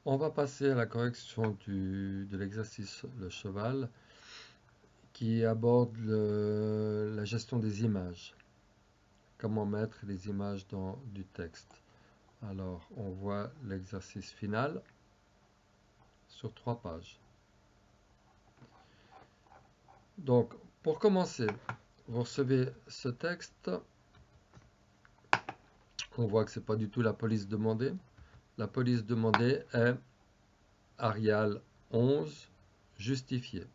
On va passer à la correction de l'exercice Le Cheval qui aborde la gestion des images. Comment mettre les images dans du texte. Alors, on voit l'exercice final sur 3 pages. Donc, pour commencer, vous recevez ce texte. On voit que ce n'est pas du tout la police demandée. La police demandée est Arial 11 justifié.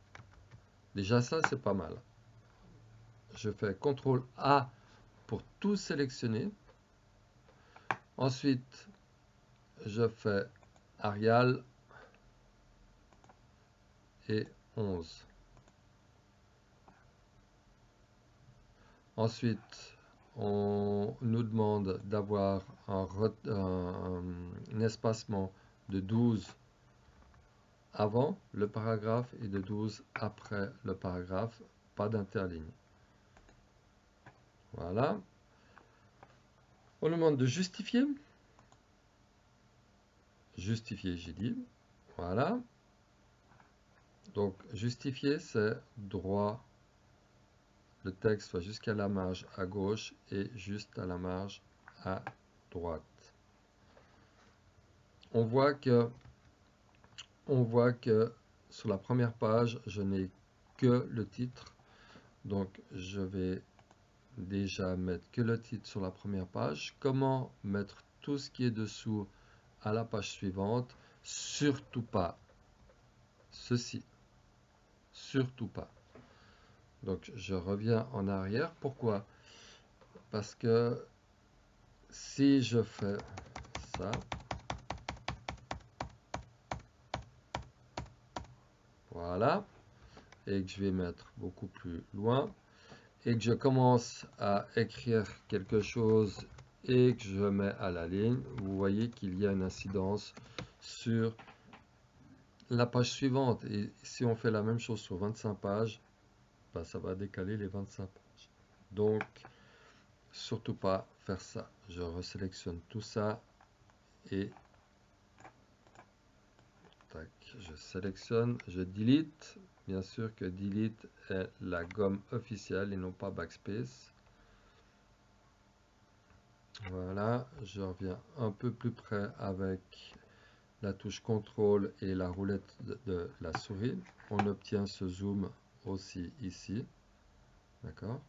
Déjà ça, c'est pas mal. Je fais CTRL A pour tout sélectionner. Ensuite, je fais Arial et 11. Ensuite, on nous demande d'avoir un espacement de 12 avant le paragraphe et de 12 après le paragraphe, pas d'interligne. Voilà. On nous demande de justifier. Justifier, j'ai dit. Voilà. Donc, justifier, c'est droit. Le texte soit jusqu'à la marge à gauche et juste à la marge à droite. On voit que sur la première page, je n'ai que le titre. Donc, je vais déjà mettre que le titre sur la première page. Comment mettre tout ce qui est dessous à la page suivante? Surtout pas ceci. Surtout pas. Donc, je reviens en arrière. Pourquoi? Parce que si je fais ça, voilà, et que je vais mettre beaucoup plus loin, et que je commence à écrire quelque chose et que je mets à la ligne, vous voyez qu'il y a une incidence sur la page suivante. Et si on fait la même chose sur 25 pages, ben, ça va décaler les 25 pages. Donc, surtout pas faire ça. Je resélectionne tout ça et tac, je sélectionne, je delete. Bien sûr que delete est la gomme officielle et non pas backspace. Voilà, je reviens un peu plus près avec la touche CTRL et la roulette de la souris. On obtient ce zoom aussi ici. D'accord?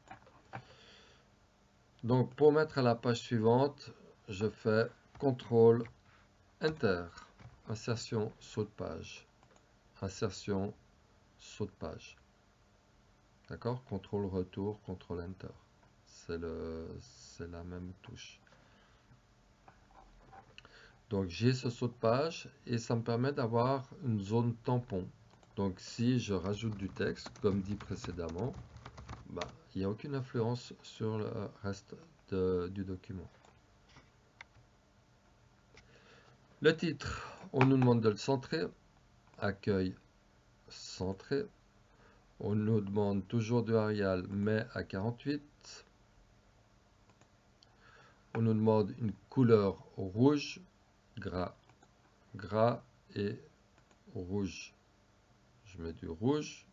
Donc pour mettre à la page suivante, je fais CTRL Enter. Insertion, saut de page. Insertion, saut de page. D'accord? CTRL retour, CTRL Enter. C'est la même touche. Donc j'ai ce saut de page et ça me permet d'avoir une zone tampon. Donc si je rajoute du texte, comme dit précédemment, bah, il n'y a aucune influence sur le reste du document. Le titre, on nous demande de le centrer. Accueil centré. On nous demande toujours du Arial, mais à 48. On nous demande une couleur rouge, gras et rouge. Je mets du rouge.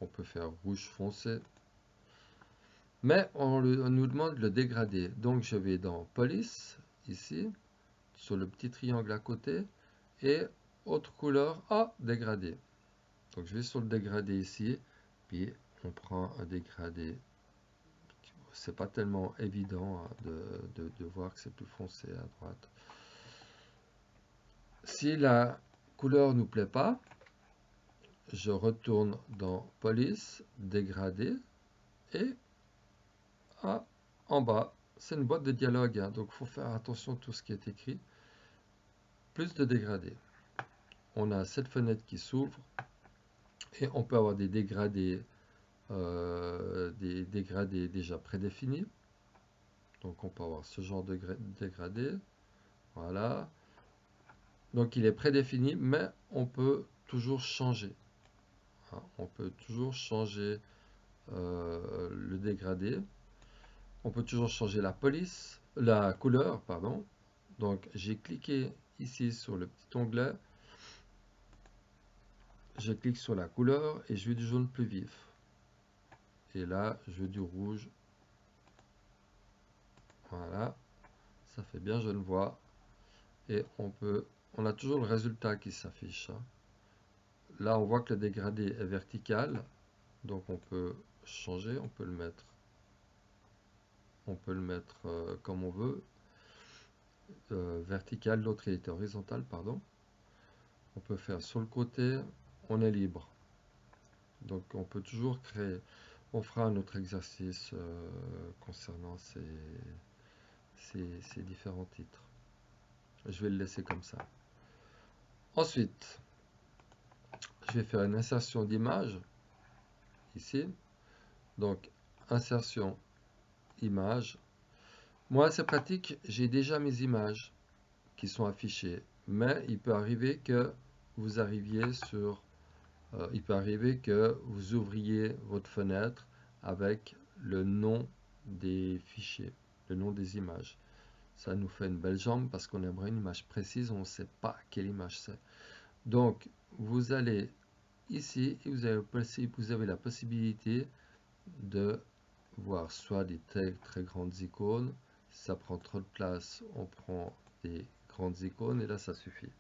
On peut faire rouge foncé. Mais on nous demande le dégradé. Donc je vais dans Police, ici, sur le petit triangle à côté, et autre couleur, dégradé. Donc je vais sur le dégradé ici, puis on prend un dégradé. C'est pas tellement évident hein, de voir que c'est plus foncé à droite. Si la couleur nous plaît pas, je retourne dans Police, dégradé, et en bas, c'est une boîte de dialogue, hein, donc il faut faire attention à tout ce qui est écrit. Plus de dégradés. On a cette fenêtre qui s'ouvre et on peut avoir des dégradés déjà prédéfinis. Donc on peut avoir ce genre de dégradé. Voilà. Donc il est prédéfini, mais on peut toujours changer. Hein, on peut toujours changer le dégradé. On peut toujours changer la police, la couleur, pardon. Donc j'ai cliqué ici sur le petit onglet, je clique sur la couleur et je veux du jaune plus vif. Et là, je veux du rouge. Voilà, ça fait bien genevois. Et on a toujours le résultat qui s'affiche. Là, on voit que le dégradé est vertical, donc on peut changer, on peut le mettre comme on veut. Vertical, l'autre il était horizontal, pardon. On peut faire sur le côté, on est libre. Donc on peut toujours créer. On fera un autre exercice concernant ces différents titres. Je vais le laisser comme ça. Ensuite, je vais faire une insertion d'image ici. Donc, insertion image. Moi, c'est pratique, j'ai déjà mes images qui sont affichées. Mais il peut arriver que vous arriviez sur... il peut arriver que vous ouvriez votre fenêtre avec le nom des fichiers, le nom des images. Ça nous fait une belle jambe parce qu'on aimerait une image précise, on ne sait pas quelle image c'est. Donc, vous allez ici et vous avez la possibilité de voir soit des très grandes icônes. Si ça prend trop de place, on prend des grandes icônes et là, ça suffit.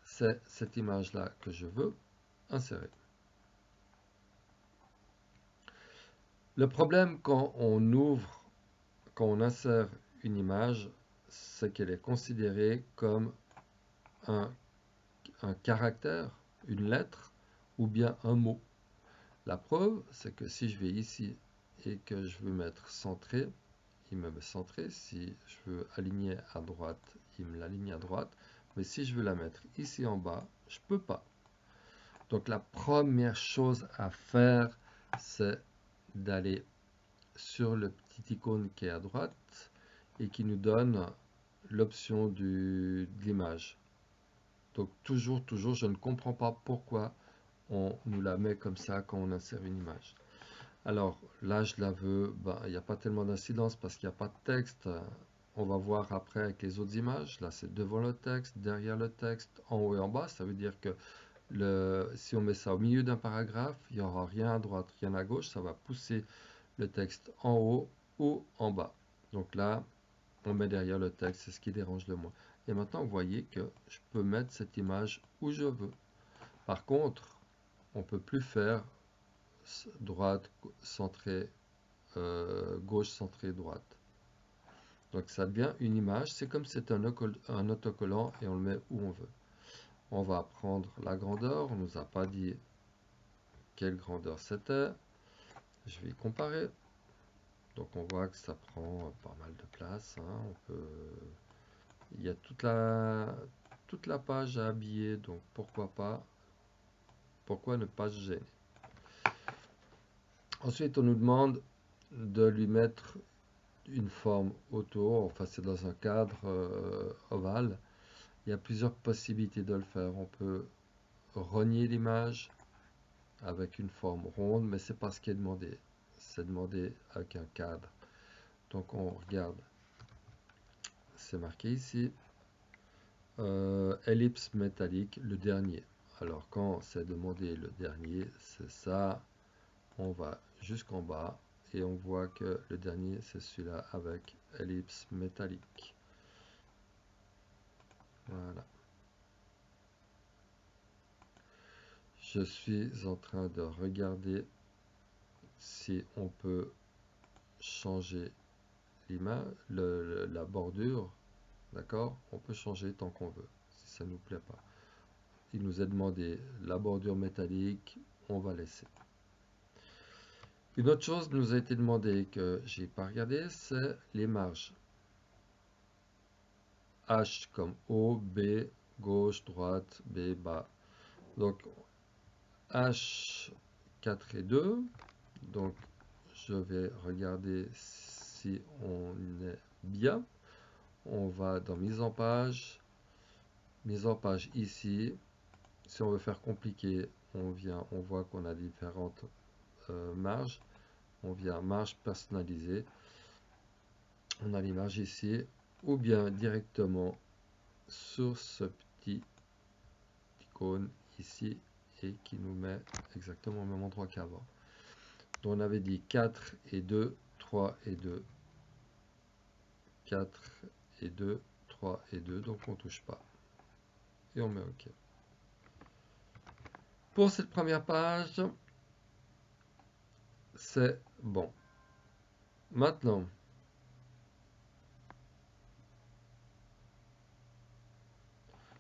C'est cette image-là que je veux insérer. Le problème quand on insère une image, c'est qu'elle est considérée comme un caractère, une lettre ou bien un mot. La preuve, c'est que si je vais ici et que je veux mettre centré, il me met centré. Si je veux aligner à droite, il me l'aligne à droite. Mais si je veux la mettre ici en bas, je ne peux pas. Donc la première chose à faire, c'est d'aller sur le petit icône qui est à droite et qui nous donne l'option de l'image. Donc toujours, je ne comprends pas pourquoi on nous la met comme ça quand on insère une image. Alors là, je la veux, il n'y a pas tellement d'incidence parce qu'il n'y a pas de texte. On va voir après avec les autres images. Là, c'est devant le texte, derrière le texte, en haut et en bas. Ça veut dire que si on met ça au milieu d'un paragraphe, il n'y aura rien à droite, rien à gauche. Ça va pousser le texte en haut ou en bas. Donc là, on met derrière le texte, c'est ce qui dérange le moins. Et maintenant, vous voyez que je peux mettre cette image où je veux. Par contre, on ne peut plus faire droite, centrée, gauche, centrée, droite. Donc ça devient une image, c'est comme si c'était un autocollant et on le met où on veut. On va prendre la grandeur, on ne nous a pas dit quelle grandeur c'était. Je vais comparer. Donc on voit que ça prend pas mal de place. Il y a toute la page à habiller, donc pourquoi ne pas se gêner. Ensuite, on nous demande de lui mettre une forme autour, enfin c'est dans un cadre ovale. Il y a plusieurs possibilités de le faire. On peut rogner l'image avec une forme ronde, mais c'est pas ce qui est demandé. C'est demandé avec un cadre. Donc on regarde, c'est marqué ici, ellipse métallique, le dernier. Alors quand c'est demandé le dernier, c'est ça. On va jusqu'en bas et on voit que le dernier c'est celui-là avec ellipse métallique. Voilà. Je suis en train de regarder si on peut changer la bordure. D'accord? On peut changer tant qu'on veut, si ça ne nous plaît pas. Il nous a demandé la bordure métallique, on va laisser. Une autre chose nous a été demandé que j'ai pas regardé, c'est les marges. H comme haut, B, gauche, droite, B, bas. Donc H 4 et 2. Donc je vais regarder si on est bien. On va dans mise en page ici. Si on veut faire compliqué, on voit qu'on a différentes marges. On vient marge personnalisée. On a l'image ici, ou bien directement sur ce petit icône ici et qui nous met exactement au même endroit qu'avant. Donc on avait dit 4 et 2, 3 et 2, 4 et 2, 3 et 2, donc on ne touche pas. Et on met OK. Pour cette première page, c'est bon. Maintenant,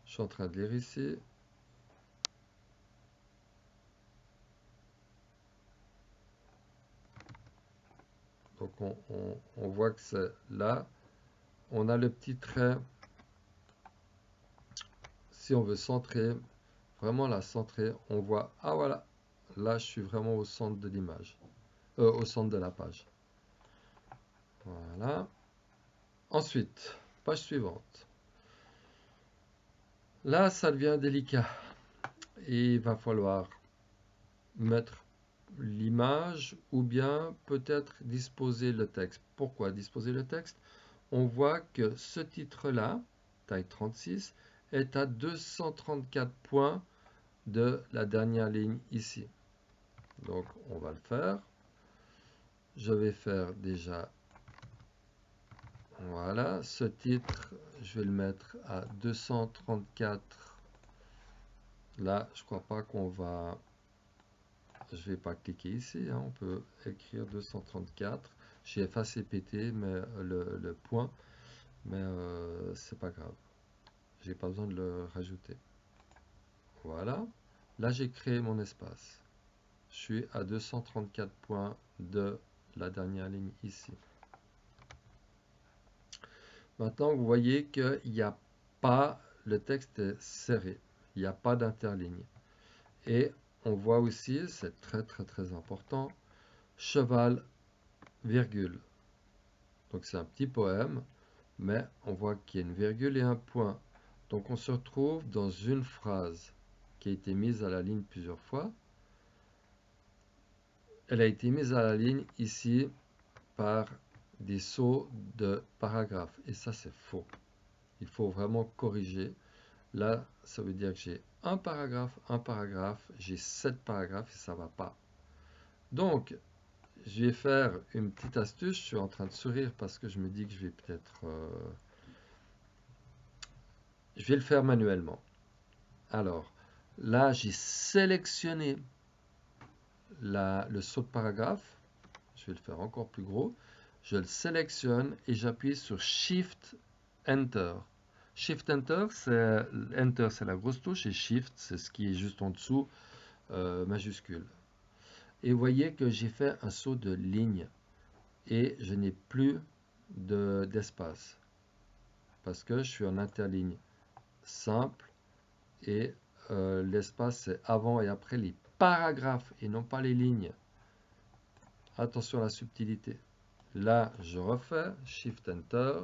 je suis en train de lire ici. Donc on voit que c'est là. On a le petit trait. Si on veut centrer, vraiment la centrer, on voit, ah voilà, là je suis vraiment au centre de l'image, au centre de la page. Voilà. Ensuite, page suivante. Là, ça devient délicat. Et il va falloir mettre l'image ou bien peut-être disposer le texte. Pourquoi disposer le texte? On voit que ce titre-là, taille 36, est à 234 points de la dernière ligne ici. Donc on va le faire. Je vais faire déjà, voilà, ce titre, je vais le mettre à 234. Là, je crois pas qu'on va, je vais pas cliquer ici, hein, on peut écrire 234. J'ai effacé PT, mais le point, mais c'est pas grave. J'ai pas besoin de le rajouter. Voilà. Là, j'ai créé mon espace. Je suis à 234 points de la dernière ligne ici. Maintenant, vous voyez qu'il n'y a pas, le texte est serré. Il n'y a pas d'interligne. Et on voit aussi, c'est très très très important, cheval, virgule. Donc c'est un petit poème, mais on voit qu'il y a une virgule et un point. Donc on se retrouve dans une phrase qui a été mise à la ligne plusieurs fois. Elle a été mise à la ligne ici par des sauts de paragraphes. Et ça, c'est faux. Il faut vraiment corriger. Là, ça veut dire que j'ai un paragraphe, j'ai 7 paragraphes et ça ne va pas. Donc, je vais faire une petite astuce. Je suis en train de sourire parce que je me dis que je vais peut-être... je vais le faire manuellement. Alors, là, j'ai sélectionné le saut de paragraphe. Je vais le faire encore plus gros. Je le sélectionne et j'appuie sur Shift Enter. Shift Enter, c'est la grosse touche et Shift, c'est ce qui est juste en dessous, majuscule. Et vous voyez que j'ai fait un saut de ligne et je n'ai plus d'espace parce que je suis en interligne simple et l'espace c'est avant et après les paragraphes et non pas les lignes. Attention à la subtilité. Là, je refais Shift Enter.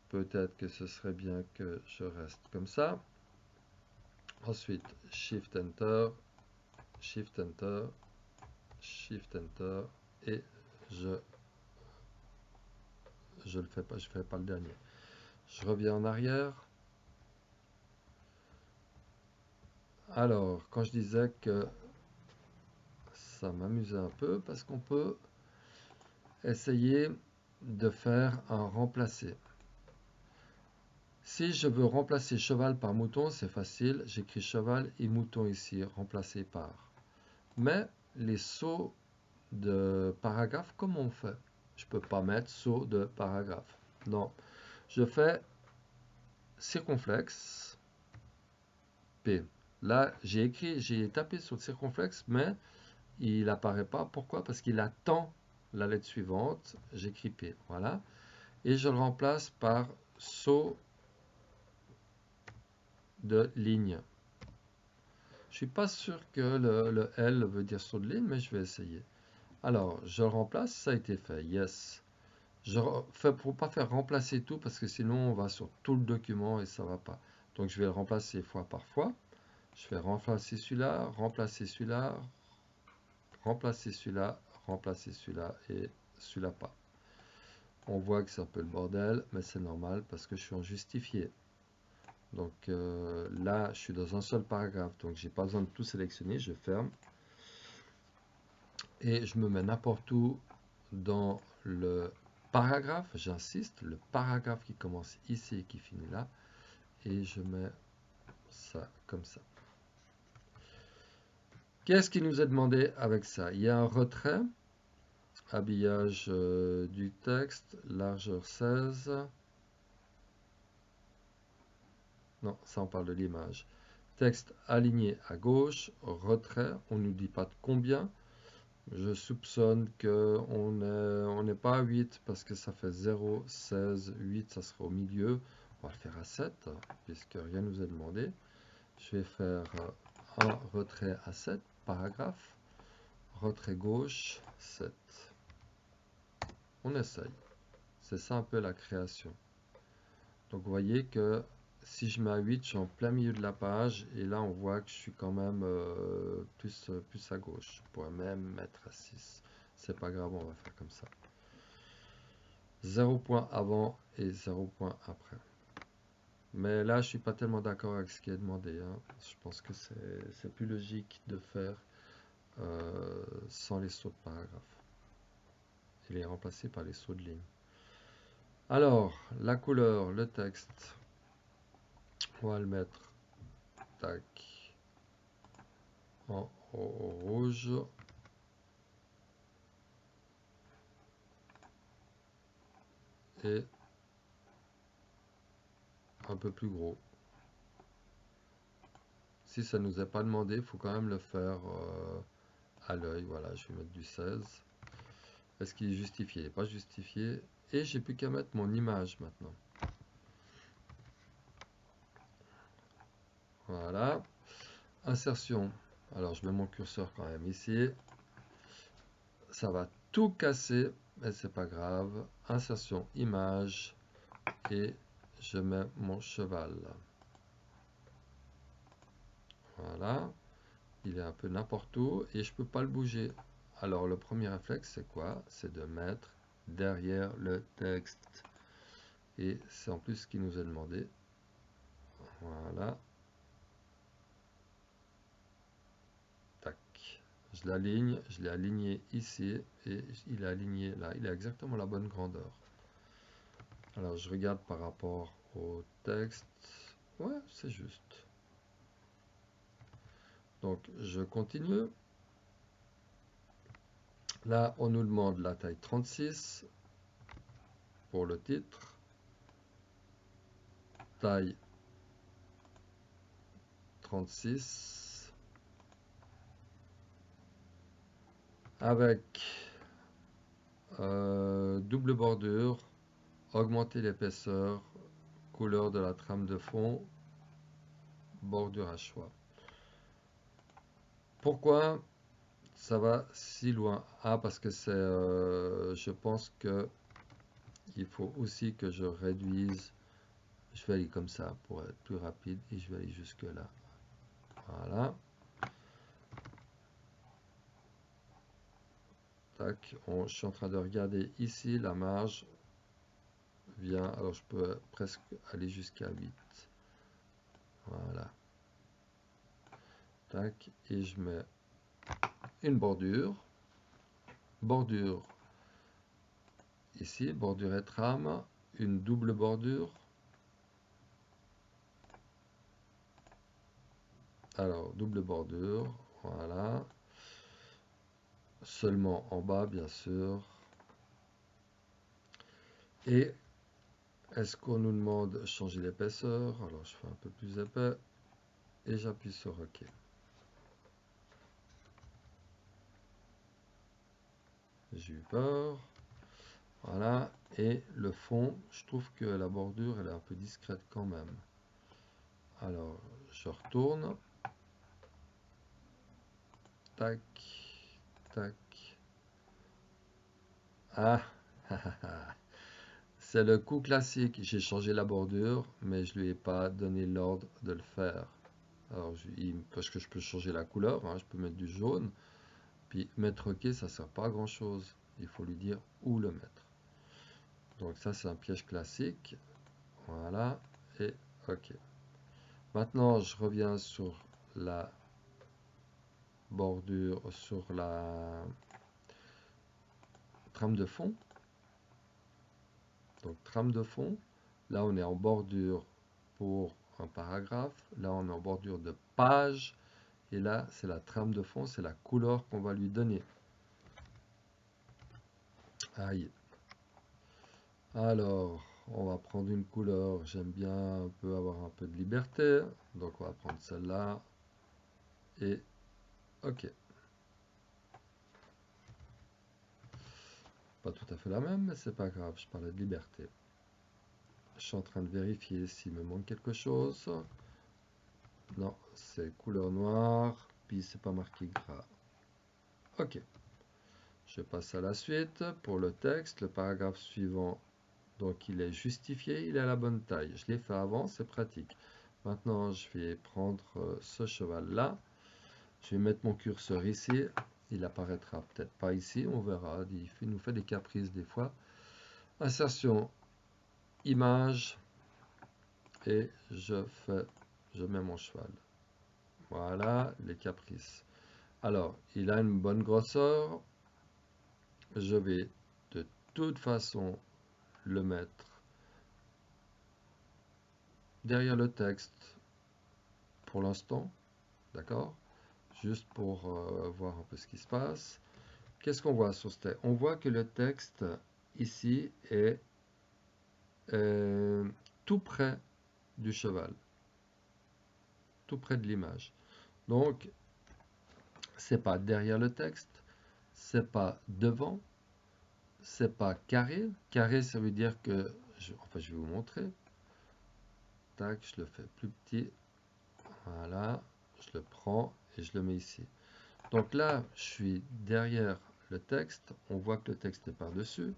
Peut-être que ce serait bien que je reste comme ça. Ensuite, Shift Enter, Shift Enter, Shift Enter, et je le fais pas, je fais pas le dernier. Je reviens en arrière. Alors, quand je disais que ça m'amusait un peu, parce qu'on peut essayer de faire un remplacer. Si je veux remplacer cheval par mouton, c'est facile. J'écris cheval et mouton ici, remplacé par. Mais les sauts de paragraphe, comment on fait? Je ne peux pas mettre saut de paragraphe. Non. Je fais circonflexe P. Là, j'ai tapé sur le circonflexe, mais il n'apparaît pas. Pourquoi? Parce qu'il attend la lettre suivante. J'écris P. Voilà. Et je le remplace par saut de ligne. Je ne suis pas sûr que le L veut dire saut de ligne, mais je vais essayer. Alors, je le remplace, ça a été fait. Yes. Pour pas faire remplacer tout, parce que sinon on va sur tout le document et ça va pas. Donc je vais le remplacer fois par fois. Je vais remplacer celui-là, remplacer celui-là, remplacer celui-là, remplacer celui-là et celui-là pas. on voit que c'est un peu le bordel, mais c'est normal parce que je suis en justifié. Donc là, je suis dans un seul paragraphe, donc j'ai pas besoin de tout sélectionner, je ferme. Et je me mets n'importe où dans le paragraphe, j'insiste, le paragraphe qui commence ici et qui finit là. Et je mets ça comme ça. Qu'est-ce qui nous est demandé avec ça? Il y a un retrait, habillage du texte, largeur 16. Non, ça on parle de l'image. Texte aligné à gauche, retrait, on ne nous dit pas de combien. Je soupçonne qu'on n'est pas à 8 parce que ça fait 0, 16, 8, ça sera au milieu. On va le faire à 7 puisque rien ne nous est demandé. Je vais faire un retrait à 7, paragraphe, retrait gauche, 7. On essaye. C'est ça un peu la création. Donc vous voyez que si je mets à 8, je suis en plein milieu de la page et là on voit que je suis quand même plus à gauche. Je pourrais même mettre à 6. C'est pas grave, on va faire comme ça. 0 point avant et 0 point après. Mais là, je suis pas tellement d'accord avec ce qui est demandé. Hein. Je pense que c'est plus logique de faire sans les sauts de paragraphe. Et les remplacer par les sauts de ligne. Alors, la couleur, le texte, on va le mettre tac, en rouge. Et un peu plus gros. Si ça ne nous est pas demandé, il faut quand même le faire à l'œil. Voilà, je vais mettre du 16. Est-ce qu'il est justifié? Il n'est pas justifié. Et j'ai plus qu'à mettre mon image maintenant. Voilà. Insertion. Alors je mets mon curseur quand même ici. Ça va tout casser, mais c'est pas grave. Insertion, image. Et je mets mon cheval. Voilà. Il est un peu n'importe où et je peux pas le bouger. Alors le premier réflexe c'est quoi? C'est de mettre derrière le texte. Et c'est en plus ce qui nous est demandé. Voilà. Tac. Je l'aligne, je l'ai aligné ici et il est aligné là. Il a exactement la bonne grandeur. Alors je regarde par rapport au texte. Ouais, c'est juste. Donc je continue. Là, on nous demande la taille 36 pour le titre. Taille 36 avec double bordure, augmenter l'épaisseur, couleur de la trame de fond, bordure à choix. Pourquoi ça va si loin? Ah, parce que c'est, je pense que il faut aussi que je réduise. Je vais aller comme ça pour être plus rapide et je vais aller jusque là. Voilà. Tac, je suis en train de regarder ici la marge vient, alors je peux presque aller jusqu'à 8. Voilà. Tac, et je mets une bordure. Bordure ici, bordure et trame, une double bordure. Alors, double bordure, voilà. Seulement en bas, bien sûr. Et est-ce qu'on nous demande de changer l'épaisseur? Alors, je fais un peu plus épais et j'appuie sur OK. J'ai eu peur. Voilà. Et le fond, je trouve que la bordure, elle est un peu discrète quand même. Alors, je retourne. Tac, tac. Ah, c'est le coup classique. J'ai changé la bordure, mais je lui ai pas donné l'ordre de le faire. Alors, parce que je peux changer la couleur, hein, je peux mettre du jaune. Puis mettre OK, ça sert pas à grand chose. Il faut lui dire où le mettre. Donc ça, c'est un piège classique. Voilà, et OK. Maintenant, je reviens sur la bordure, sur la trame de fond. Donc, trame de fond. Là, on est en bordure pour un paragraphe. Là, on est en bordure de page. Et là, c'est la trame de fond, c'est la couleur qu'on va lui donner. Aïe. Alors, on va prendre une couleur. J'aime bien un peu avoir un peu de liberté. Donc, on va prendre celle-là. Et OK. Pas tout à fait la même, mais c'est pas grave. Je parlais de liberté. Je suis en train de vérifier s'il me manque quelque chose. Non, c'est couleur noire. Puis, c'est pas marqué gras. OK. Je passe à la suite. Pour le texte, le paragraphe suivant, donc il est justifié, il est à la bonne taille. Je l'ai fait avant, c'est pratique. Maintenant, je vais prendre ce cheval-là. Je vais mettre mon curseur ici. Il apparaîtra peut-être pas ici, on verra. Il nous fait des caprices des fois. Insertion, image, et je mets mon cheval. Voilà, les caprices. Alors, il a une bonne grosseur. Je vais de toute façon le mettre derrière le texte pour l'instant, d'accord? Juste pour voir un peu ce qui se passe. Qu'est-ce qu'on voit sur ce texte? On voit que le texte ici est tout près du cheval, tout près de l'image. Donc, c'est pas derrière le texte, c'est pas devant, c'est pas carré. Carré, ça veut dire que, enfin, je vais vous montrer. Tac, je le fais plus petit. Voilà, je le prends et je le mets ici. Donc là, je suis derrière le texte. On voit que le texte est par-dessus.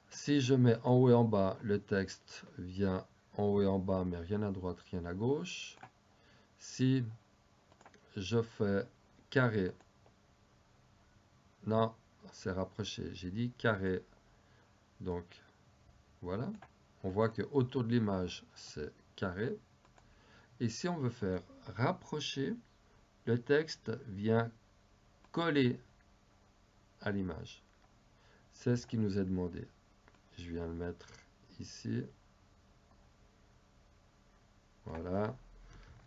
Si je mets en haut et en bas, le texte vient en haut et en bas, mais rien à droite, rien à gauche. Si je fais carré, non, c'est rapproché. J'ai dit carré. Donc, voilà. On voit que autour de l'image, c'est carré. Et si on veut faire rapprocher, le texte vient coller à l'image. C'est ce qui nous est demandé. Je viens le mettre ici. Voilà.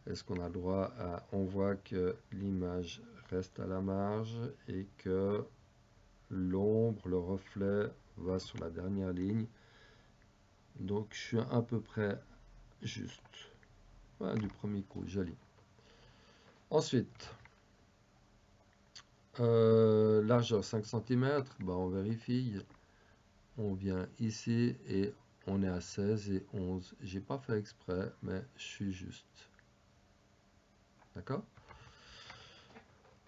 Est-ce qu'on a le droit à... On voit que l'image reste à la marge et que l'ombre, le reflet va sur la dernière ligne. Donc je suis à peu près juste. Voilà, du premier coup, joli. Ensuite, largeur 5 cm, on vérifie. On vient ici et on est à 16 et 11. J'ai pas fait exprès, mais je suis juste. D'accord?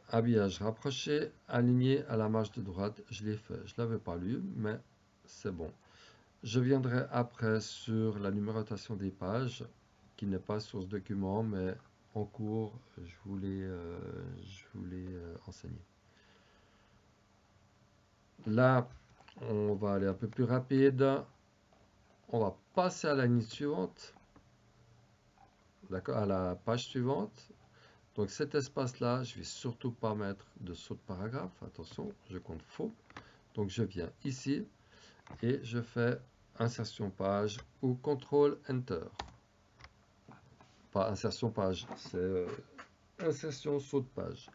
Habillage rapproché, aligné à la marge de droite, je l'ai fait. Je ne l'avais pas lu, mais c'est bon. Je viendrai après sur la numérotation des pages, qui n'est pas sur ce document, mais en cours, je voulais enseigner. Là, on va aller un peu plus rapide. On va passer à la ligne suivante, d'accord, à la page suivante. Donc cet espace-là, je ne vais surtout pas mettre de saut de paragraphe. Attention, je compte faux. Donc je viens ici et je fais insertion page ou CTRL Enter. Pas insertion page, c'est insertion saut de page.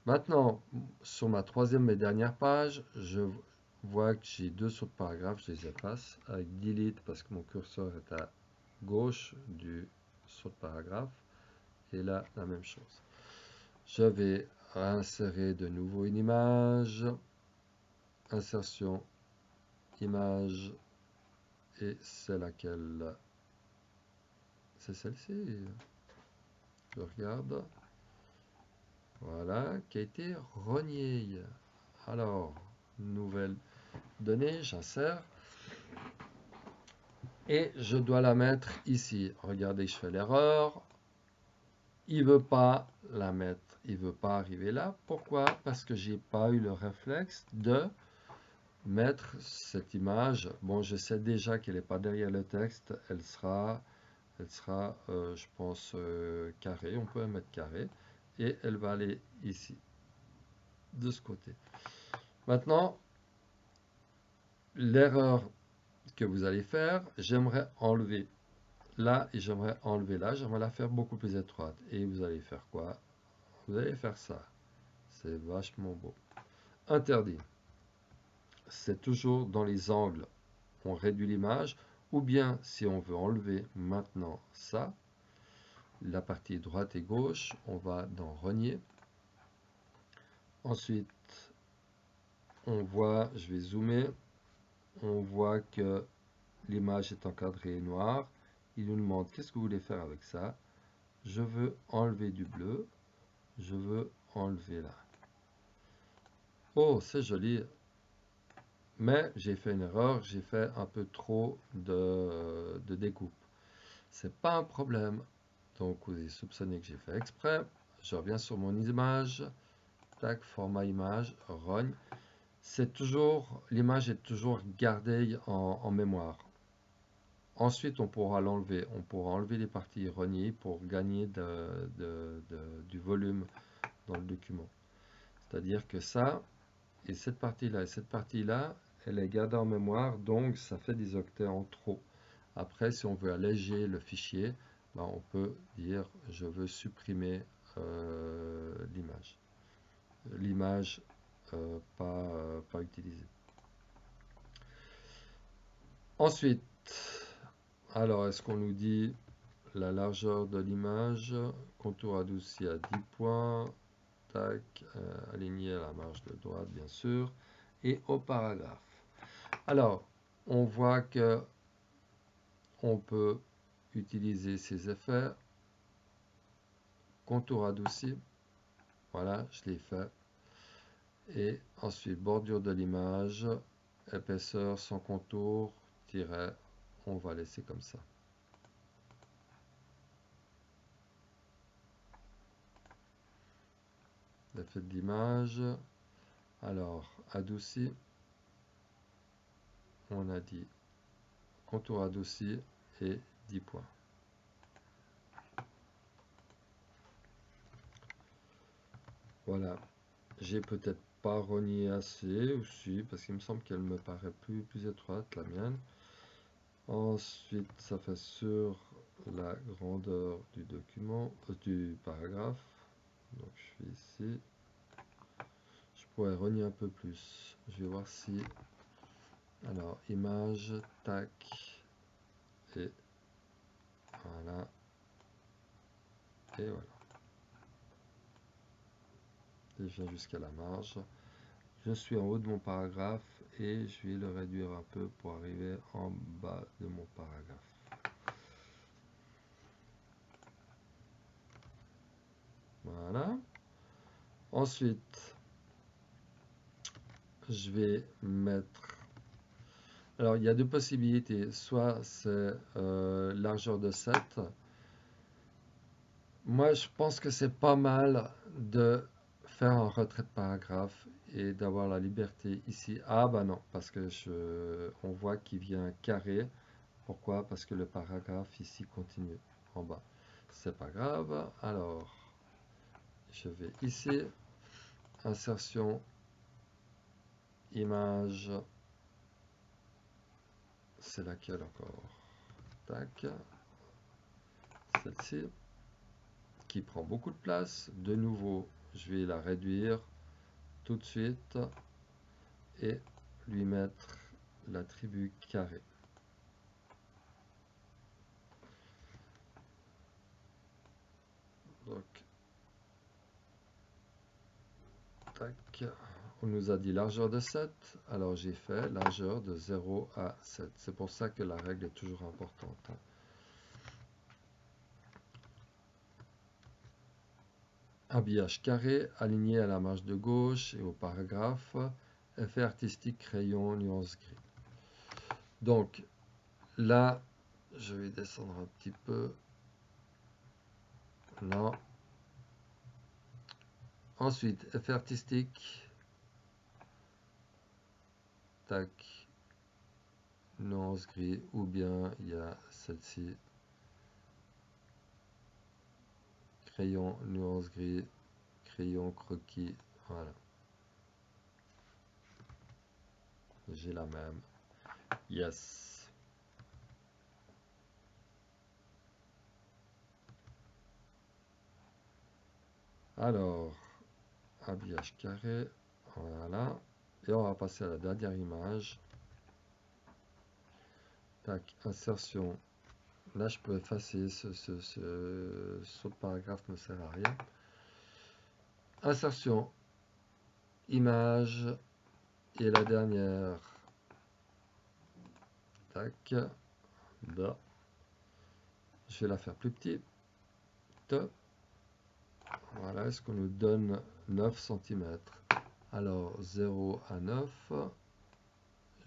Maintenant, sur ma troisième et dernière page, je vois que j'ai deux sauts de paragraphe, je les efface avec Delete parce que mon curseur est à gauche du saut de paragraphe. Et là, la même chose. Je vais insérer de nouveau une image, insertion, image, et c'est laquelle? C'est celle-ci. Je regarde. Voilà, qui a été reniée. Alors, nouvelle donnée, j'insère. Et je dois la mettre ici. Regardez, je fais l'erreur. Il ne veut pas la mettre. Il ne veut pas arriver là. Pourquoi? Parce que j'ai pas eu le réflexe de mettre cette image. Bon, je sais déjà qu'elle n'est pas derrière le texte. Elle sera, je pense, carrée. On peut la mettre carrée. Et elle va aller ici, de ce côté. Maintenant, l'erreur que vous allez faire, j'aimerais enlever là et j'aimerais enlever là. J'aimerais la faire beaucoup plus étroite. Et vous allez faire quoi? Vous allez faire ça. C'est vachement beau. Interdit. C'est toujours dans les angles. On réduit l'image. Ou bien, si on veut enlever maintenant ça, la partie droite et gauche, on va dans Renier. Ensuite, on voit, je vais zoomer, on voit que l'image est encadrée noire. Il nous demande qu'est-ce que vous voulez faire avec ça. Je veux enlever du bleu. Je veux enlever là. Oh, c'est joli. Mais j'ai fait une erreur. J'ai fait un peu trop de découpe. C'est pas un problème. Donc vous avez soupçonné que j'ai fait exprès. Je reviens sur mon image. Tac, format image, rogne. C'est toujours, l'image est toujours gardée en mémoire. Ensuite, on pourra l'enlever. On pourra enlever les parties reniées pour gagner du volume dans le document. C'est-à-dire que ça, et cette partie-là, elle est gardée en mémoire, donc ça fait des octets en trop. Après, si on veut alléger le fichier, ben, on peut dire je veux supprimer l'image. L'image pas utilisée. Ensuite, alors est-ce qu'on nous dit la largeur de l'image, contour adouci à 10 points, tac, aligné à la marge de droite bien sûr, et au paragraphe. Alors, on voit que on peut utiliser ces effets, contour adouci, voilà, je l'ai fait, et ensuite bordure de l'image, épaisseur sans contour, tiret, on va laisser comme ça. L'effet de l'image, alors adouci, on a dit contour adouci et 10 points. Voilà, j'ai peut-être pas rogné assez aussi parce qu'il me semble qu'elle me paraît plus étroite la mienne. Ensuite, ça fait sur la grandeur du document, du paragraphe. Donc je suis ici. Je pourrais rogner un peu plus. Je vais voir si. Alors, image, tac, et voilà. Et voilà. Et je viens jusqu'à la marge. Je suis en haut de mon paragraphe et je vais le réduire un peu pour arriver en bas de mon paragraphe. Voilà. Ensuite, je vais mettre... Alors, il y a deux possibilités. Soit c'est largeur de 7. Moi, je pense que c'est pas mal de faire un retrait de paragraphe et d'avoir la liberté ici. Ah bah non, parce que on voit qu'il vient carré. Pourquoi? Parce que le paragraphe ici continue en bas. C'est pas grave. Alors, je vais ici, insertion, image, c'est laquelle encore? Tac, celle-ci, qui prend beaucoup de place. De nouveau, je vais la réduire tout de suite et lui mettre l'attribut carré. Donc, tac, on nous a dit largeur de 7, alors j'ai fait largeur de 0 à 7. C'est pour ça que la règle est toujours importante. Habillage carré, aligné à la marge de gauche et au paragraphe. Effet artistique, crayon, nuance gris. Donc, là, je vais descendre un petit peu. Là. Ensuite, effet artistique. tac, nuance gris, ou bien il y a celle-ci, crayon, nuance gris, crayon, croquis, voilà. J'ai la même. Yes. Alors, habillage carré, voilà. Et on va passer à la dernière image. Tac, insertion. Là, je peux effacer ce paragraphe, ne sert à rien. Insertion, image, et la dernière. Tac, là. Je vais la faire plus petite. Voilà, est-ce qu'on nous donne 9 cm? Alors, 0 à 9.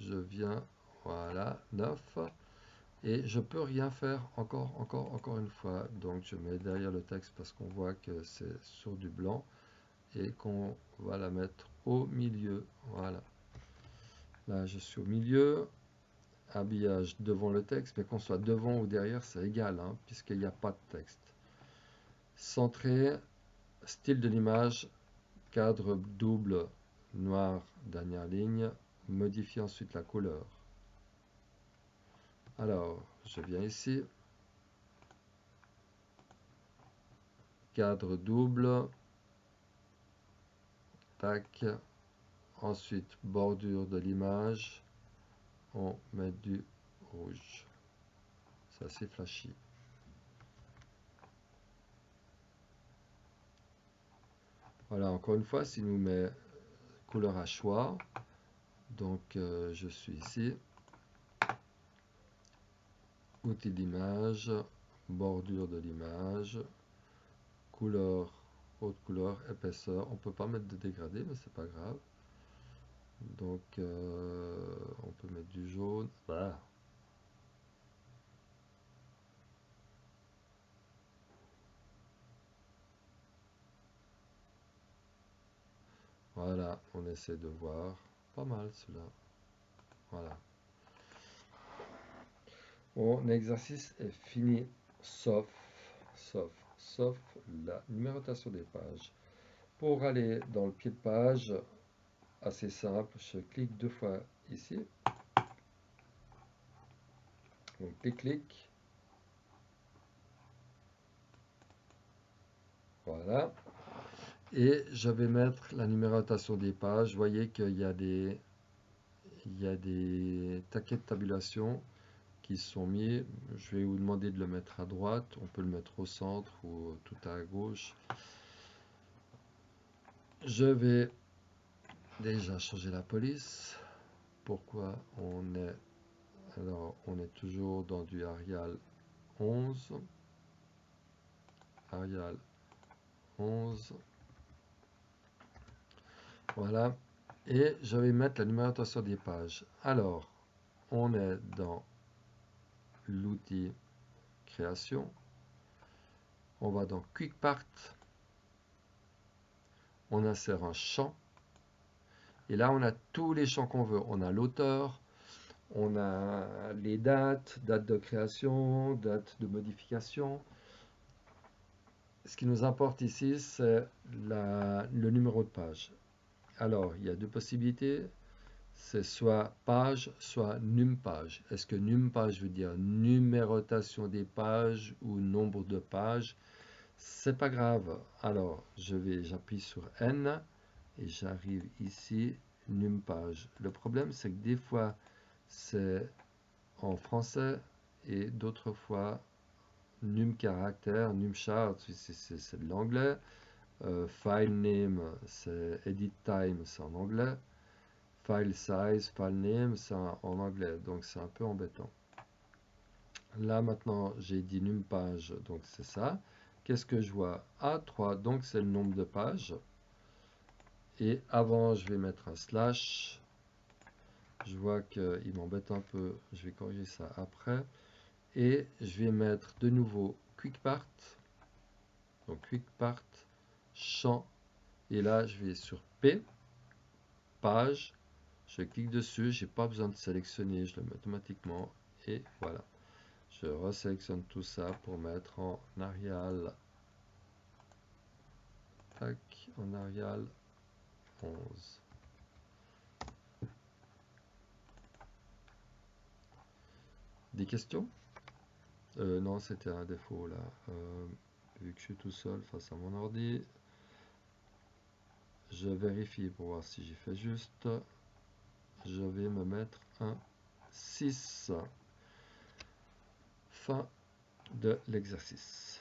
Je viens, voilà, 9. Et je peux rien faire encore une fois. Donc, je mets derrière le texte parce qu'on voit que c'est sur du blanc. Et qu'on va la mettre au milieu. Voilà. Là, je suis au milieu. Habillage devant le texte, mais qu'on soit devant ou derrière, c'est égal, hein, puisqu'il n'y a pas de texte. Centré, style de l'image, cadre double, noir, dernière ligne. Modifier ensuite la couleur. Alors, je viens ici. Cadre double. Tac. Ensuite, bordure de l'image. On met du rouge. C'est assez flashy. Voilà, encore une fois, s'il nous met couleur à choix, donc je suis ici, outil d'image, bordure de l'image, couleur, haute couleur, épaisseur. On peut pas mettre de dégradé, mais c'est pas grave. Donc on peut mettre du jaune. Voilà. Voilà, on essaie de voir. Pas mal cela. Voilà. Mon exercice est fini, sauf la numérotation des pages. Pour aller dans le pied de page, assez simple, je clique 2 fois ici. Donc clic. Voilà. Et je vais mettre la numérotation des pages. Vous voyez qu'il y a des taquets de tabulation qui sont mis. Je vais vous demander de le mettre à droite. On peut le mettre au centre ou tout à gauche. Je vais déjà changer la police. Pourquoi on est... Alors, on est toujours dans du Arial 11. Arial 11. Voilà. Et je vais mettre la numérotation des pages. Alors, on est dans l'outil création. On va dans Quick Part. On insère un champ. Et là, on a tous les champs qu'on veut. On a l'auteur, on a les dates, date de création, date de modification. Ce qui nous importe ici, c'est le numéro de page. Alors, il y a deux possibilités. C'est soit page, soit num page. Est-ce que num page veut dire numérotation des pages ou nombre de pages? C'est pas grave. Alors, j'appuie sur N et j'arrive ici, num page. Le problème, c'est que des fois, c'est en français et d'autres fois, num caractère, num chart, c'est de l'anglais. File name, c'est edit time, c'est en anglais. File size, file name, c'est en anglais, donc c'est un peu embêtant. Là maintenant, j'ai dit num page, donc c'est ça. Qu'est-ce que je vois? A3, donc c'est le nombre de pages. Et avant, je vais mettre un slash. Je vois qu'il m'embête un peu, je vais corriger ça après. Et je vais mettre de nouveau quick part. Donc quick part, champ. Et là, je vais sur P, page, Je clique dessus, j'ai pas besoin de sélectionner, je le mets automatiquement et voilà. Je resélectionne tout ça pour mettre en Arial. Tac, en Arial 11. Des questions? Non, c'était un défaut là. Vu que je suis tout seul face à mon ordi, je vérifie pour voir si j'ai fait juste. Je vais me mettre un 6. Fin de l'exercice.